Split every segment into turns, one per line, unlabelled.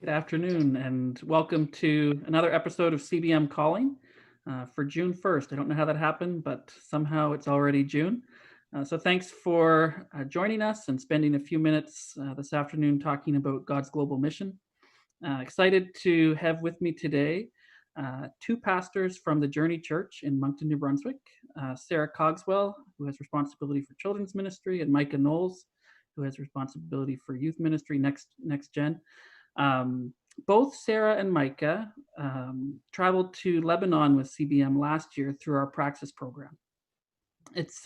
Good afternoon, and welcome to another episode of CBM Calling for June 1st. I don't know how that happened, but somehow it's already June. So thanks for joining us and spending a few minutes this afternoon talking about God's global mission. Excited to have with me today two pastors from the Journey Church in Moncton, New Brunswick, Sarah Cogswell, who has responsibility for children's ministry, and Micah Knowles, who has responsibility for youth ministry, next gen. Um, Both Sarah and Micah traveled to Lebanon with CBM last year through our Praxis program. It's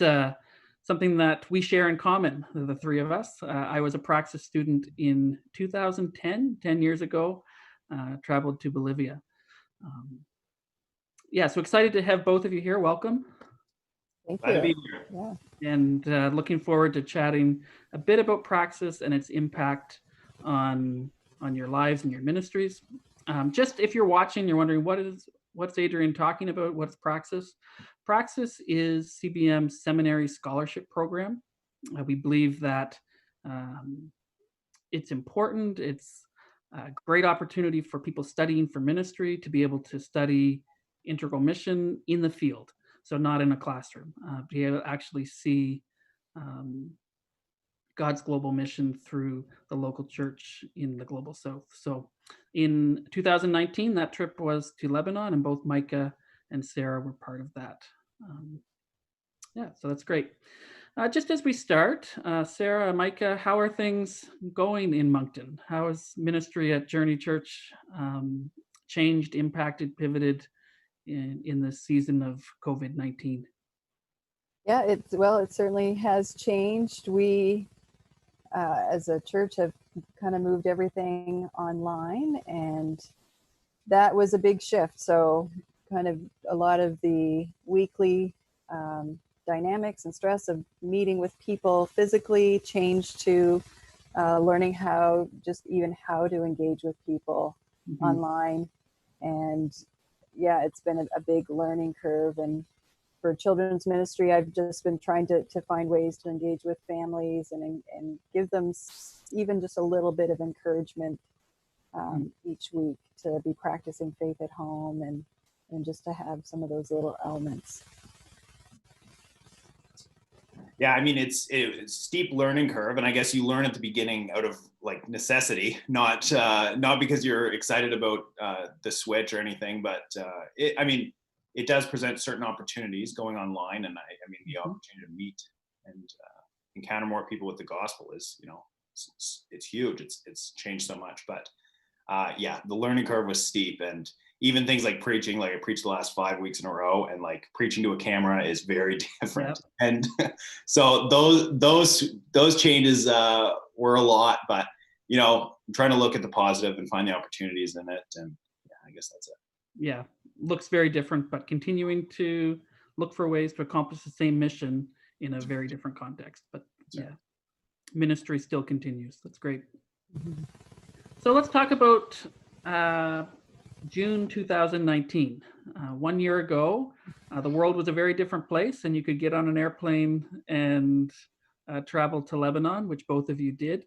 something that we share in common, the three of us. I was a Praxis student in 2010, 10 years ago, traveled to Bolivia. Um, yeah, so excited to have both of you here. Welcome.
Thank
Glad to be
you.
here.
Yeah.
And looking forward to chatting a bit about Praxis and its impact on your lives and your ministries. Just if you're watching, you're wondering what's Adrian talking about? What's Praxis? Praxis is CBM's seminary scholarship program. We believe that it's important. It's a great opportunity for people studying for ministry to be able to study integral mission in the field. So not in a classroom, be able to actually see God's global mission through the local church in the global south. So in 2019, that trip was to Lebanon, and both Micah and Sarah were part of that. Yeah, so that's great. Just as we start, Sarah, Micah, how are things going in Moncton? How has ministry at Journey Church changed, impacted, pivoted in this season of COVID-19?
Yeah, it certainly has changed. We, as a church, have kind of moved everything online, and that was a big shift. So kind of a lot of the weekly dynamics and stress of meeting with people physically changed to learning how to engage with people online. And yeah, it's been a big learning curve. And for children's ministry, I've just been trying to find ways to engage with families and give them even just a little bit of encouragement each week to be practicing faith at home and just to have some of those little elements.
Yeah, I mean, it's a steep learning curve, and I guess you learn at the beginning out of like necessity, not because you're excited about the switch or anything, but it does present certain opportunities going online, and I mean the opportunity to meet and encounter more people with the gospel is, it's huge. It's changed so much, but yeah, the learning curve was steep, and even things like preaching, like I preached the last 5 weeks in a row, and like preaching to a camera is very different. Yep. And so those changes were a lot, but I'm trying to look at the positive and find the opportunities in it, and yeah, I guess that's it.
Yeah, looks very different, but continuing to look for ways to accomplish the same mission in a very different context. But yeah, ministry still continues. That's great. Mm-hmm. So let's talk about June 2019. 1 year ago, the world was a very different place, and you could get on an airplane and travel to Lebanon, which both of you did.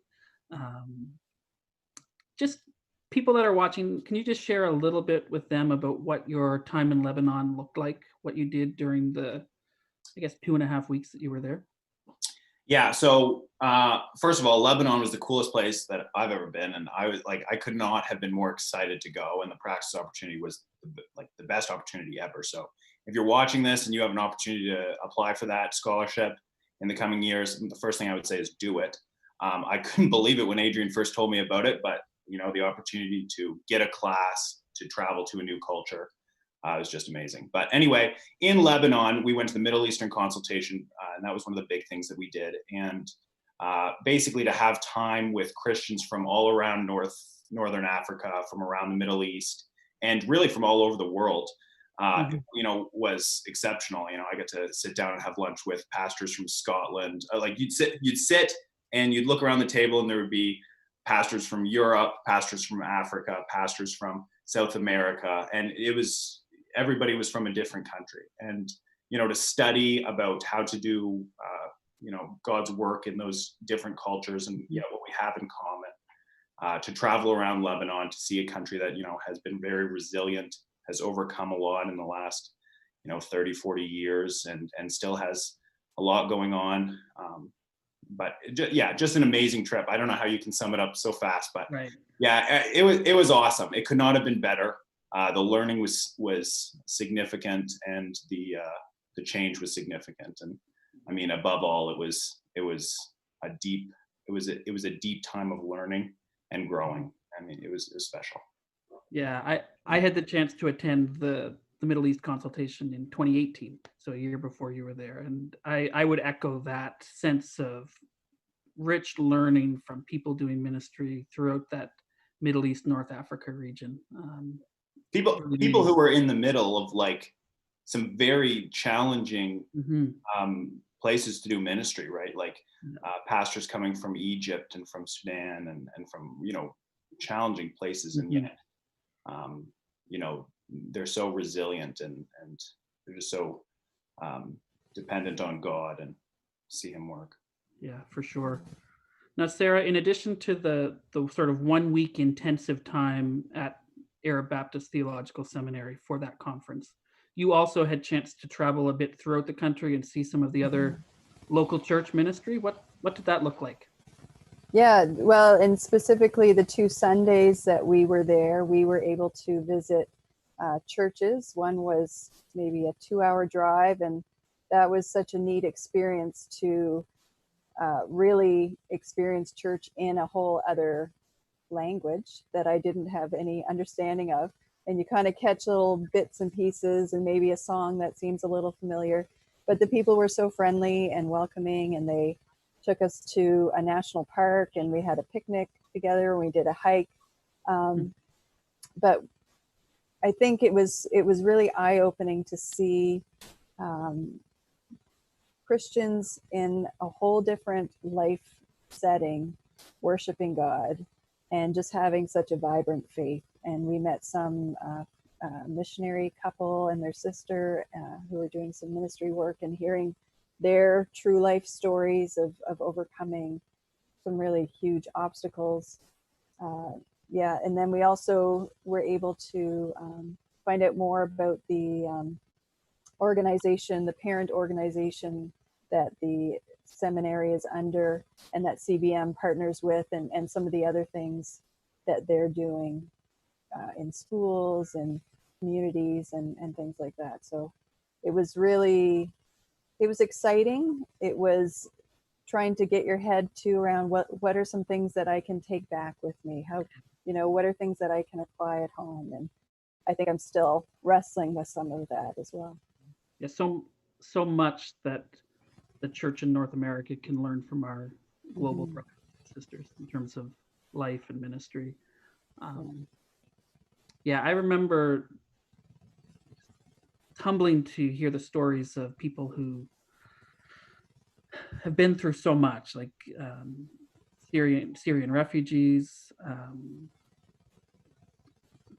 Just people that are watching, can you just share a little bit with them about what your time in Lebanon looked like, what you did during the, I guess, 2.5 weeks that you were there?
Yeah. So first of all, Lebanon was the coolest place that I've ever been. And I could not have been more excited to go. And the Praxis opportunity was the best opportunity ever. So if you're watching this and you have an opportunity to apply for that scholarship in the coming years, the first thing I would say is do it. I couldn't believe it when Adrian first told me about it, but the opportunity to get a class, to travel to a new culture, was just amazing. But anyway, in Lebanon, we went to the Middle Eastern consultation, and that was one of the big things that we did. And basically to have time with Christians from all around Northern Africa, from around the Middle East, and really from all over the world, was exceptional. I got to sit down and have lunch with pastors from Scotland. You'd sit and you'd look around the table, and there would be pastors from Europe, pastors from Africa, pastors from South America, and everybody was from a different country. And to study about how to do God's work in those different cultures and what we have in to travel around Lebanon, to see a country that, has been very resilient, has overcome a lot in the last, 30, 40 years, and still has a lot going on. But just an amazing trip. I don't know how you can sum it up so fast, but
Right.
yeah, it was awesome. It could not have been better. The learning was significant, and the change was significant. And I mean, above all, it was a deep time of learning and growing. I mean, it was special.
Yeah, I had the chance to attend the Middle East consultation in 2018, so a year before you were there, and I would echo that sense of rich learning from people doing ministry throughout that Middle East, North Africa region.
People who were in the middle of like some very challenging places to do ministry, right? Like pastors coming from Egypt and from Sudan and from, challenging places, and yet, they're so resilient and they're just so dependent on God and see him work.
Yeah, for sure. Now, Sarah, in addition to the sort of 1 week intensive time at Arab Baptist Theological Seminary for that conference, you also had chance to travel a bit throughout the country and see some of the other local church ministry. What did that look like?
Yeah, well, and specifically the 2 Sundays that we were there, we were able to visit churches. One was maybe a 2-hour drive, and that was such a neat experience to really experience church in a whole other language that I didn't have any understanding of. And you kind of catch little bits and pieces and maybe a song that seems a little familiar, but the people were so friendly and welcoming, and they took us to a national park and we had a picnic together and we did a hike. But I think it was really eye-opening to see Christians in a whole different life setting, worshiping God and just having such a vibrant faith. And we met some missionary couple and their sister who were doing some ministry work, and hearing their true life stories of overcoming some really huge obstacles. And then we also were able to find out more about the organization, the parent organization that the seminary is under and that CBM partners with, and some of the other things that they're doing in schools and communities and things like that. So it was exciting. It was trying to get your head around what are some things that I can take back with me? How, what are things that I can apply at home? And I think I'm still wrestling with some of that as well.
Yeah, so much that the church in North America can learn from our global brothers and sisters in terms of life and ministry. I remember humbling to hear the stories of people who have been through so much, like Syrian refugees,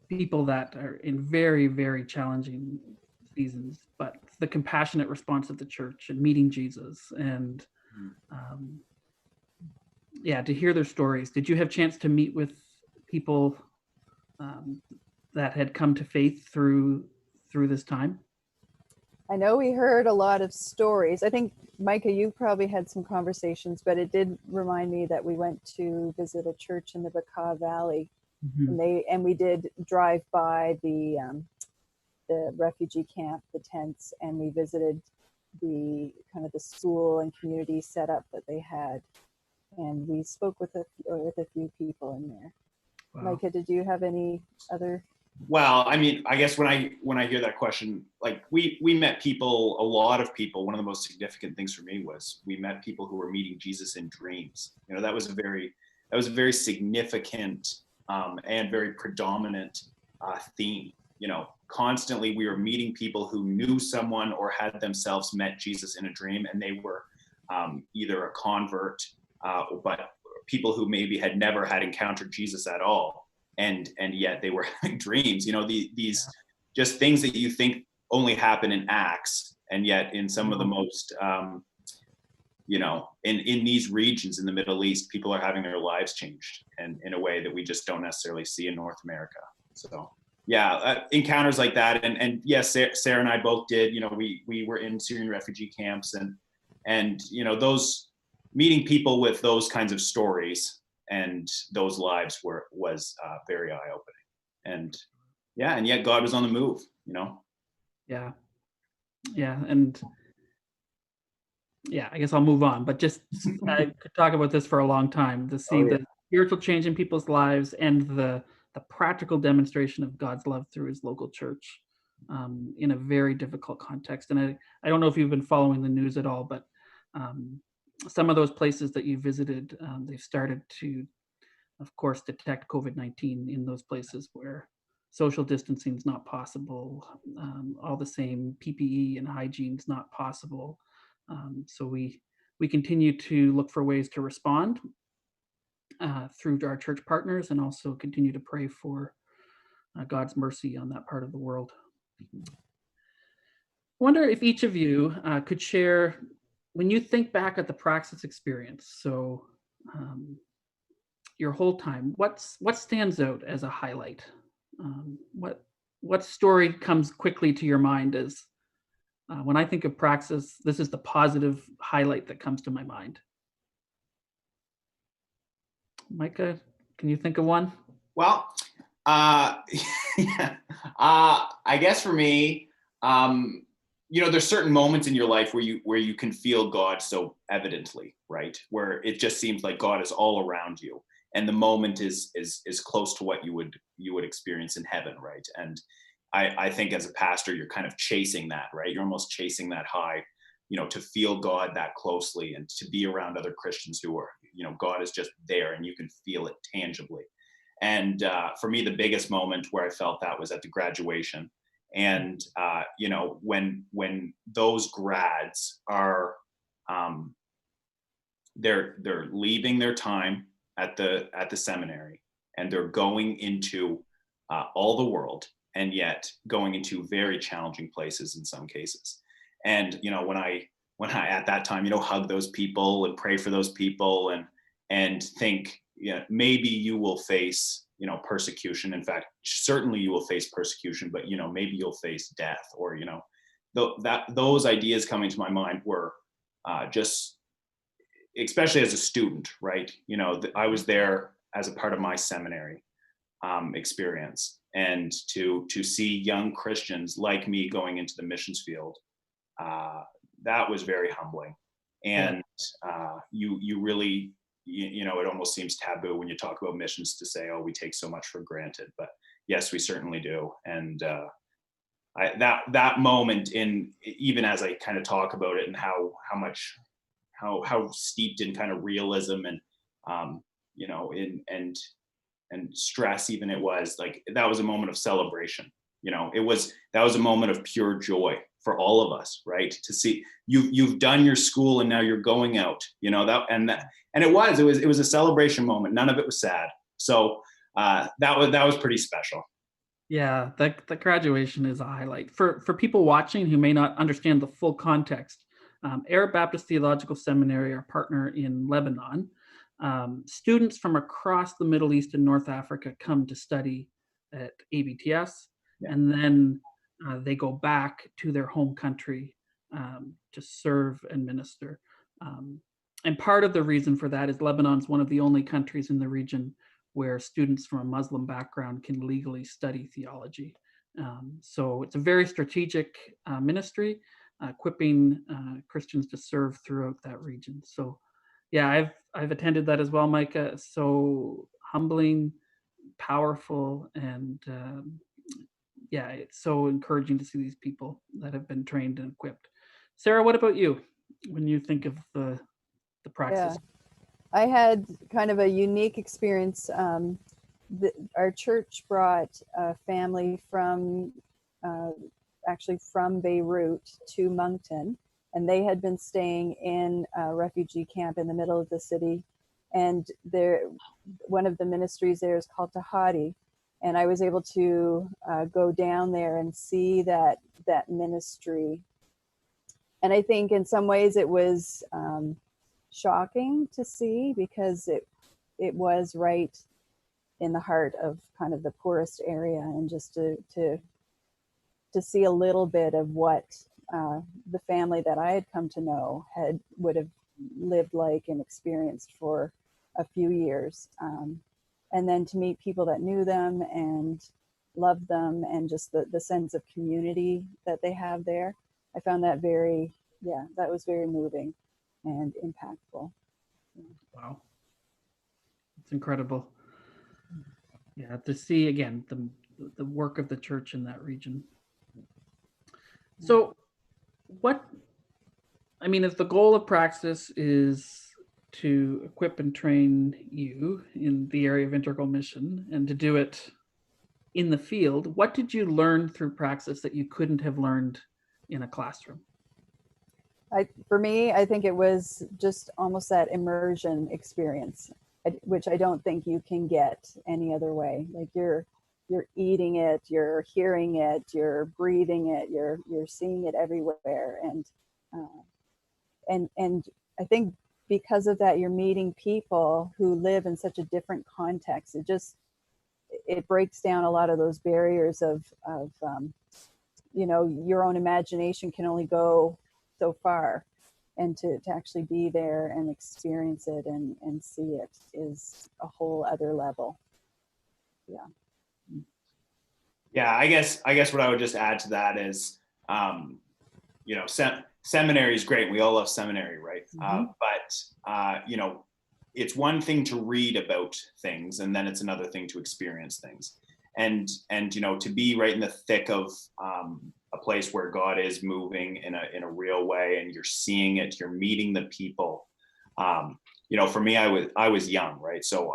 people that are in very, very challenging seasons, but the compassionate response of the church and meeting Jesus, and to hear their stories. Did you have a chance to meet with people that had come to faith through this time?
I know we heard a lot of stories. I think, Micah, you probably had some conversations, but it did remind me that we went to visit a church in the Bekaa Valley, and we did drive by the refugee camp, the tents, and we visited the kind of the school and community setup that they had, and we spoke with a few people in there. Wow. Micah, did you have any other?
Well, I mean, I guess when I hear that question, like we met people, a lot of people. One of the most significant things for me was we met people who were meeting Jesus in dreams. That was a very significant and very predominant theme. Constantly we were meeting people who knew someone or had themselves met Jesus in a dream, and they were either a convert, but people who maybe had never had encountered Jesus at all. And yet they were having dreams, these just things that you think only happen in Acts, and yet in some of the most, in these regions in the Middle East, people are having their lives changed, and in a way that we just don't necessarily see in North America. So yeah, encounters like that, and yes, Sarah and I both did. We were in Syrian refugee camps, and those meeting people with those kinds of stories and those lives was very eye opening, and yet God was on the move.
Yeah, and I guess I'll move on. But just I could talk about this for a long time to see the spiritual change in people's lives and the practical demonstration of God's love through His local church in a very difficult context. And I don't know if you've been following the news at all, but some of those places that you visited, they've started to, of course, detect COVID-19 in those places where social distancing is not possible, all the same PPE and hygiene is not possible. So we continue to look for ways to respond through our church partners, and also continue to pray for God's mercy on that part of the world. I wonder if each of you could share, when you think back at the Praxis experience, so your whole time, what stands out as a highlight? What story comes quickly to your mind as when I think of Praxis, this is the positive highlight that comes to my mind? Micah, can you think of one?
Well, I guess for me, there's certain moments in your life where you can feel God so evidently, right? Where it just seems like God is all around you, and the moment is close to what you would experience in heaven, right? And I think as a pastor, you're kind of chasing that, right? You're almost chasing that high, to feel God that closely and to be around other Christians who are, God is just there and you can feel it tangibly. And for me, the biggest moment where I felt that was at the graduation. And when those grads are, they're leaving their time at the seminary, and they're going into all the world, and yet going into very challenging places in some cases. And when I at that time, hug those people and pray for those people, and think, maybe you will face, persecution. In fact, certainly you will face persecution, but maybe you'll face death, or those ideas coming to my mind were just, especially as a student, right? I was there as a part of my seminary experience, and to see young Christians like me going into the missions field, that was very humbling. And you really, it almost seems taboo when you talk about missions to say, oh, we take so much for granted, but yes, we certainly do. And that moment, even as I kind of talk about it, and how steeped in kind of realism and and stress even it was, like, that was a moment of celebration. That was a moment of pure joy for all of us, right? To see you've done your school and now you're going out, and it was a celebration moment. None of it was sad. So that was pretty special.
Yeah, the graduation is a highlight. For people watching who may not understand the full context, Arab Baptist Theological Seminary, our partner in Lebanon, students from across the Middle East and North Africa come to study at ABTS, and then they go back to their home country to serve and minister. And part of the reason for that is Lebanon's one of the only countries in the region where students from a Muslim background can legally study theology. So it's a very strategic ministry, equipping Christians to serve throughout that region. So yeah, I've attended that as well, Micah. So humbling, powerful, and it's so encouraging to see these people that have been trained and equipped. Sarah, what about you when you think of the Praxis?
I had kind of a unique experience. Our church brought a family from actually from Beirut to Moncton, and they had been staying in a refugee camp in the middle of the city. And one of the ministries there is called Tahadi, and I was able to go down there and see that ministry. And I think in some ways it was shocking to see, because it was right in the heart of kind of the poorest area, and just to see a little bit of what the family that I had come to know would have lived like and experienced for a few years, and then to meet people that knew them and loved them, and just the sense of community that they have there. I found that that was very moving and impactful.
Wow, it's incredible. Yeah, to see again the work of the church in that region. So, if the goal of Praxis is to equip and train you in the area of integral mission and to do it in the field, what did you learn through Praxis that you couldn't have learned in a classroom?
For me, I think it was just almost that immersion experience, which I don't think you can get any other way. Like you're eating it, you're hearing it, you're breathing it, you're seeing it everywhere, and I think because of that, you're meeting people who live in such a different context. It breaks down a lot of those barriers of your own imagination can only go so far, and to actually be there and experience it and see it is a whole other level.
Yeah, I guess what I would just add to that is, seminary is great. We all love seminary, right? But it's one thing to read about things, and then it's another thing to experience things. And to be right in the thick of a place where God is moving in a real way, and you're seeing it, you're meeting the people. For me, I was young, right? So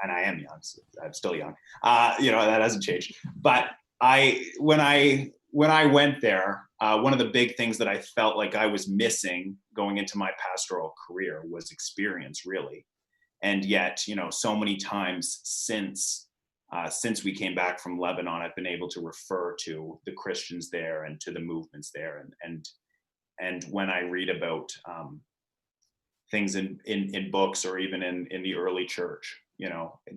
and I am young, so I'm still young. That hasn't changed. But when I went there, one of the big things that I felt like I was missing going into my pastoral career was experience, really. And yet, so many times since we came back from Lebanon, I've been able to refer to the Christians there and to the movements there. And when I read about things in books, or even in the early church,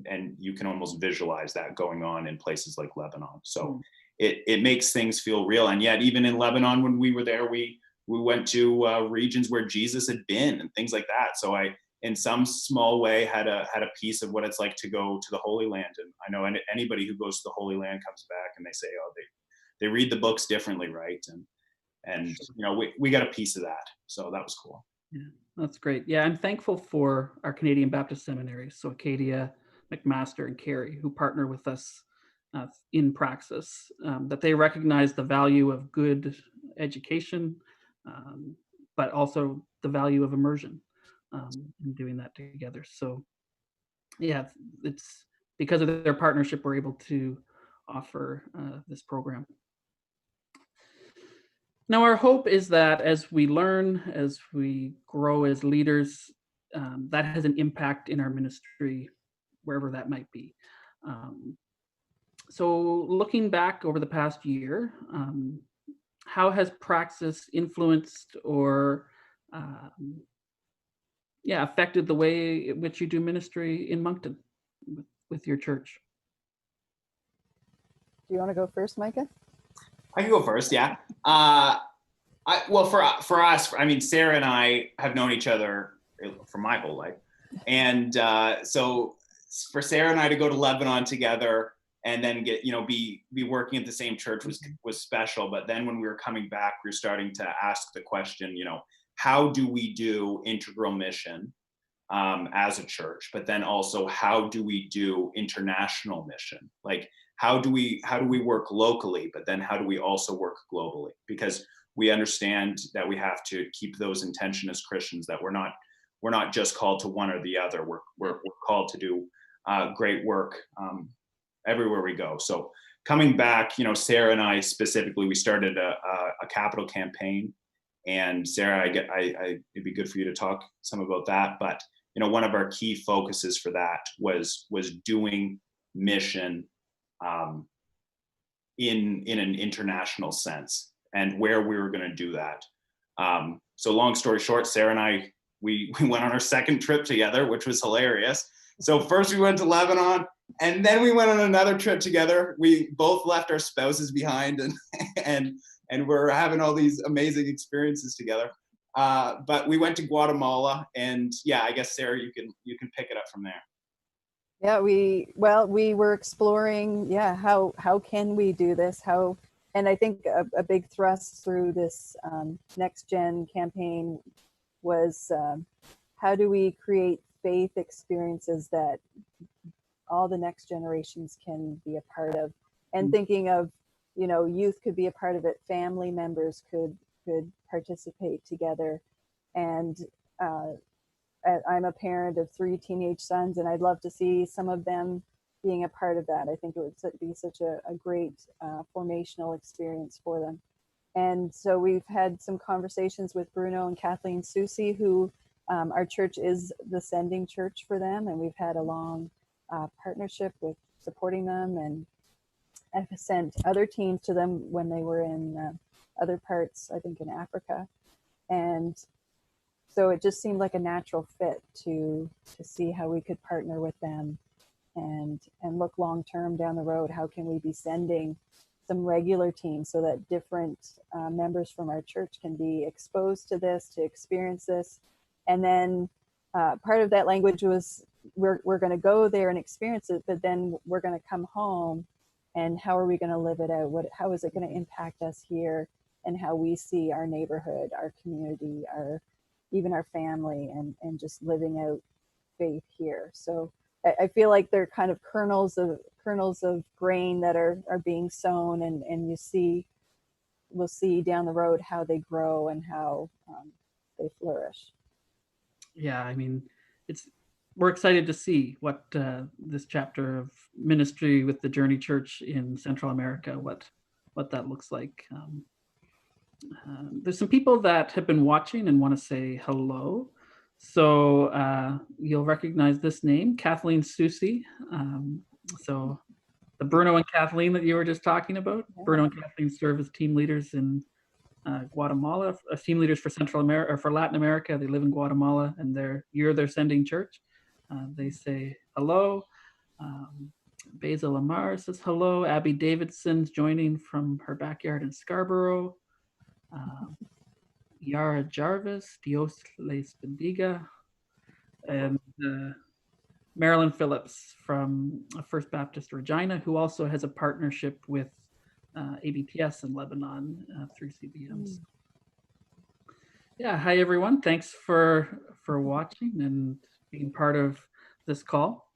and you can almost visualize that going on in places like Lebanon. So it makes things feel real. And yet, even in Lebanon, when we were there, we went to regions where Jesus had been and things like that. So I, in some small way, had a piece of what it's like to go to the Holy Land. And I know anybody who goes to the Holy Land comes back and they say, oh, they read the books differently, right? And we got a piece of that. So that was cool.
Yeah, that's great. Yeah, I'm thankful for our Canadian Baptist seminaries, so Acadia, McMaster, and Carey, who partner with us in Praxis, that they recognize the value of good education, but also the value of immersion in doing that together. So yeah, it's because of their partnership we're able to offer this program. Now, our hope is that as we learn, as we grow as leaders, that has an impact in our ministry, wherever that might be. So looking back over the past year, how has Praxis influenced or affected the way in which you do ministry in Moncton with your church?
Do you want to go first, Micah?
I can go first, yeah. For us, Sarah and I have known each other for my whole life. And so for Sarah and I to go to Lebanon together and then be working at the same church was special. But then when we were coming back, we were starting to ask the question, how do we do integral mission as a church? But then also, how do we do international mission? Like, how do we work locally, but then how do we also work globally? Because we understand that we have to keep those in tension as Christians, that we're not just called to one or the other. We're called to do great work everywhere we go. So coming back, Sarah and I specifically, we started a capital campaign. And Sarah, it'd be good for you to talk some about that. But one of our key focuses for that was doing mission in an international sense, and where we were going to do that. So long story short, Sarah and I we went on our second trip together, which was hilarious. So first we went to Lebanon, and then we went on another trip together. We both left our spouses behind, and we're having all these amazing experiences together. But we went to Guatemala, and yeah, I guess Sarah, you can pick it up from there.
Yeah, we were exploring, how can we do this? And I think a big thrust through this Next Gen campaign was how do we create faith experiences that all the next generations can be a part of, and thinking of, youth could be a part of it, family members could participate together. And I'm a parent of 3 teenage sons, and I'd love to see some of them being a part of that. I think it would be such a great formational experience for them. And so we've had some conversations with Bruno and Kathleen Susi, who our church is the sending church for them, and we've had a long partnership with supporting them, and I've sent other teams to them when they were in other parts, I think in Africa. And so it just seemed like a natural fit to see how we could partner with them and look long term down the road. How can we be sending some regular teams so that different members from our church can be exposed to this, to experience this? And then part of that language was we're going to go there and experience it, but then we're going to come home, and how are we going to live it out? How is it going to impact us here, and how we see our neighborhood, our community, even our family, and just living out faith here. So I feel like they're kind of kernels of grain that are being sown, and we'll see down the road how they grow and how they flourish.
Yeah, I mean, we're excited to see what this chapter of ministry with the Journey Church in Central America, what that looks like. There's some people that have been watching and want to say hello. So you'll recognize this name, Kathleen Susi. So the Bruno and Kathleen that you were just talking about, yeah. Bruno and Kathleen serve as team leaders in Guatemala, team leaders for Central America, or for Latin America. They live in Guatemala, and you're their sending church. They say hello. Basil Amar says hello. Abby Davidson's joining from her backyard in Scarborough. Yara Jarvis, Dios les bendiga, and Marilyn Phillips from First Baptist Regina, who also has a partnership with ABTS in Lebanon through CBMs. Yeah, hi everyone. Thanks for watching and being part of this call.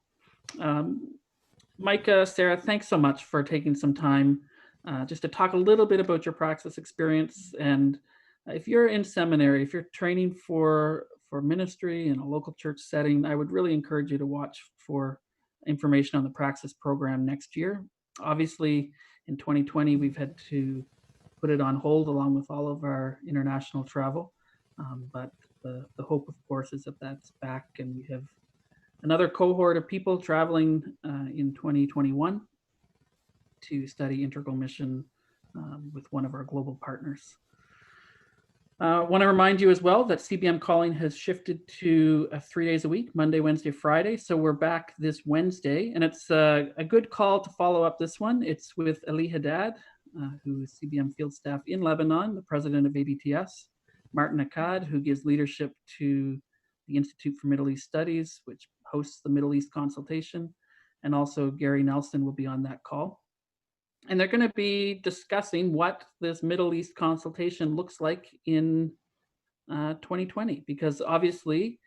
Micah, Sarah, thanks so much for taking some time just to talk a little bit about your Praxis experience. And if you're in seminary, if you're training for ministry in a local church setting, I would really encourage you to watch for information on the Praxis program next year. Obviously, in 2020, we've had to put it on hold along with all of our international travel. But the hope, of course, is that that's back, and we have another cohort of people traveling in 2021 to study integral mission with one of our global partners. I want to remind you as well that CBM Calling has shifted to 3 days a week, Monday, Wednesday, Friday. So we're back this Wednesday, and it's a good call to follow up this one. It's with Ali Haddad, who is CBM field staff in Lebanon, the president of ABTS, Martin Akkad, who gives leadership to the Institute for Middle East Studies, which hosts the Middle East consultation, and also Gary Nelson will be on that call. And they're going to be discussing what this Middle East consultation looks like in 2020, because obviously,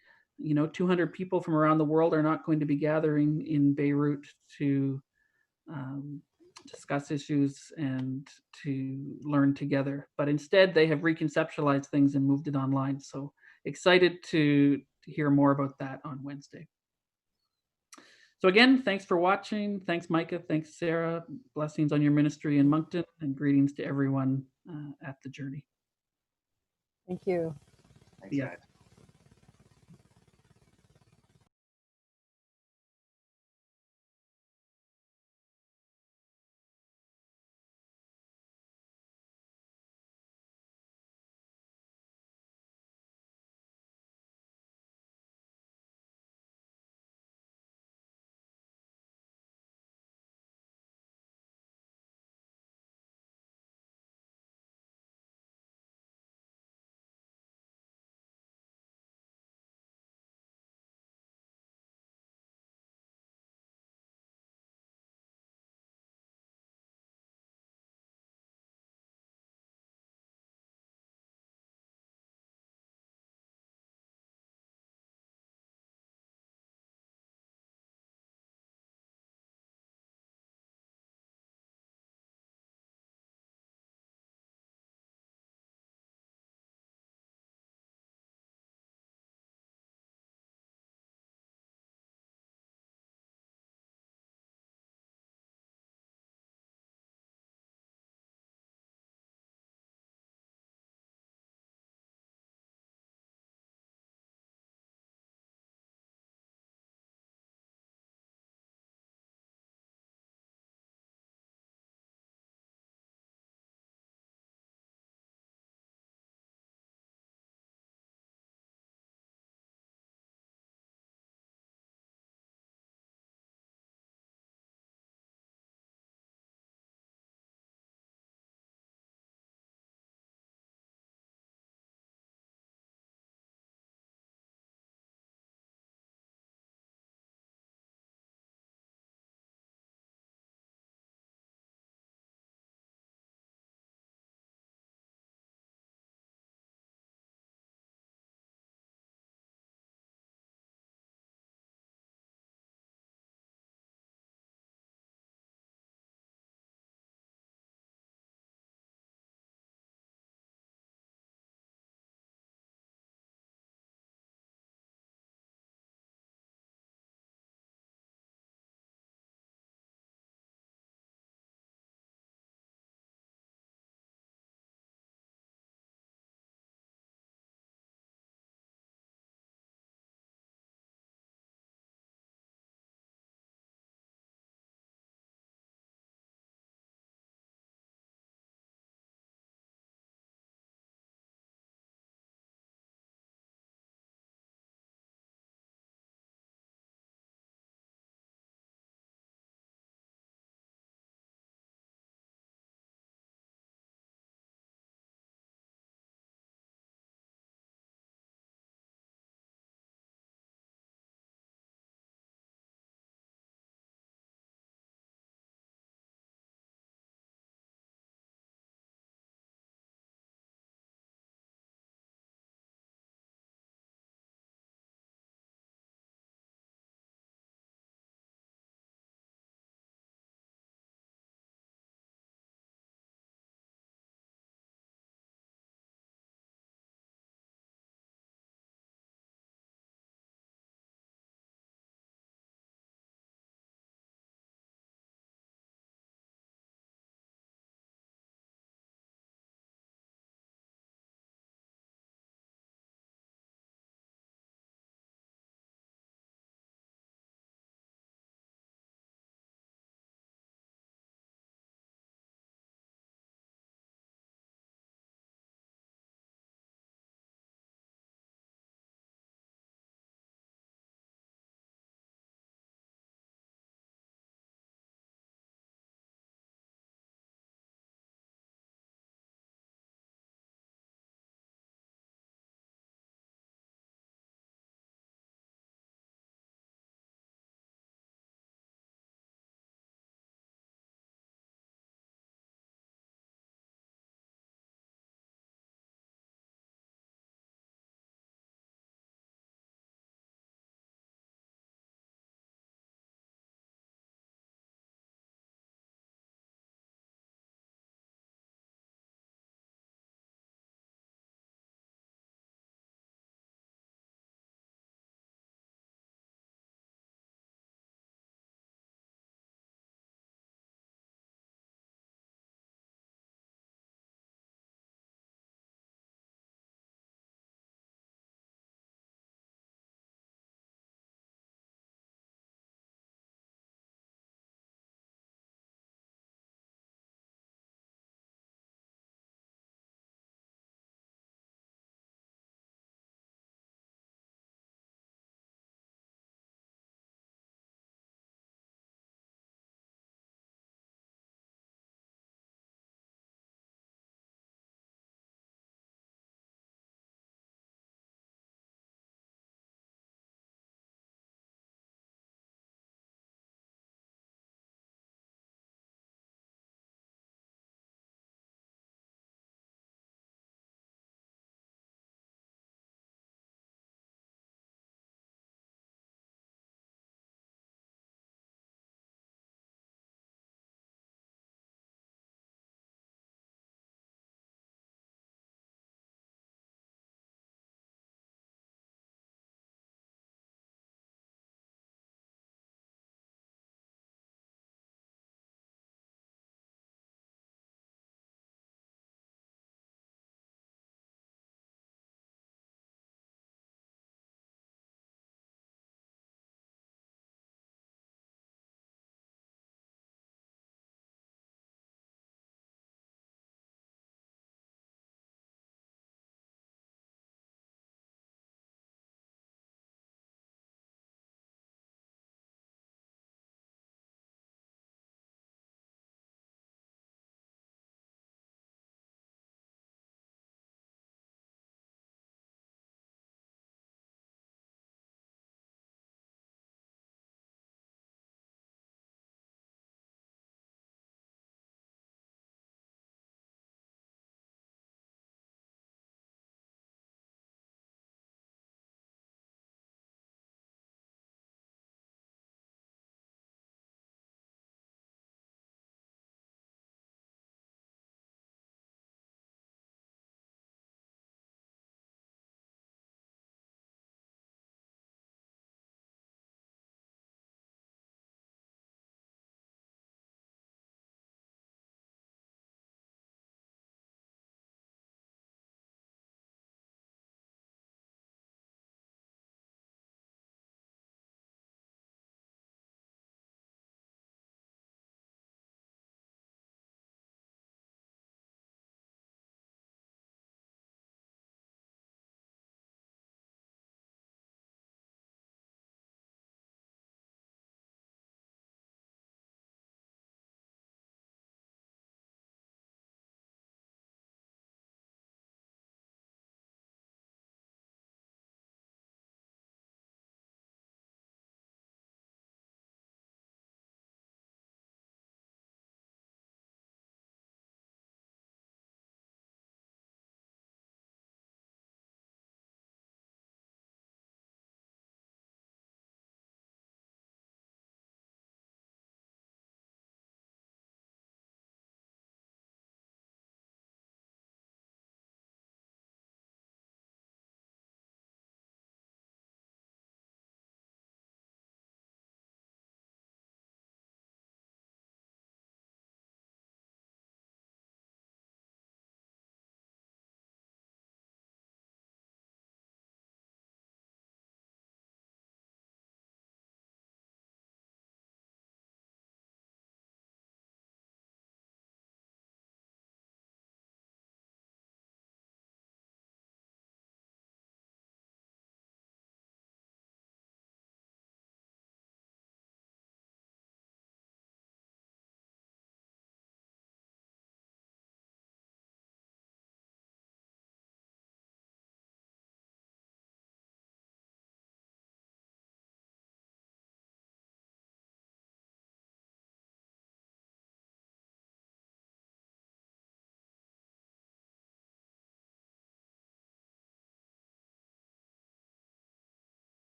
200 people from around the world are not going to be gathering in Beirut to discuss issues and to learn together. But instead, they have reconceptualized things and moved it online. So excited to hear more about that on Wednesday. So again, thanks for watching. Thanks, Micah. Thanks, Sarah. Blessings on your ministry in Moncton, and greetings to everyone at the Journey.
Thank you.
Thanks, guys.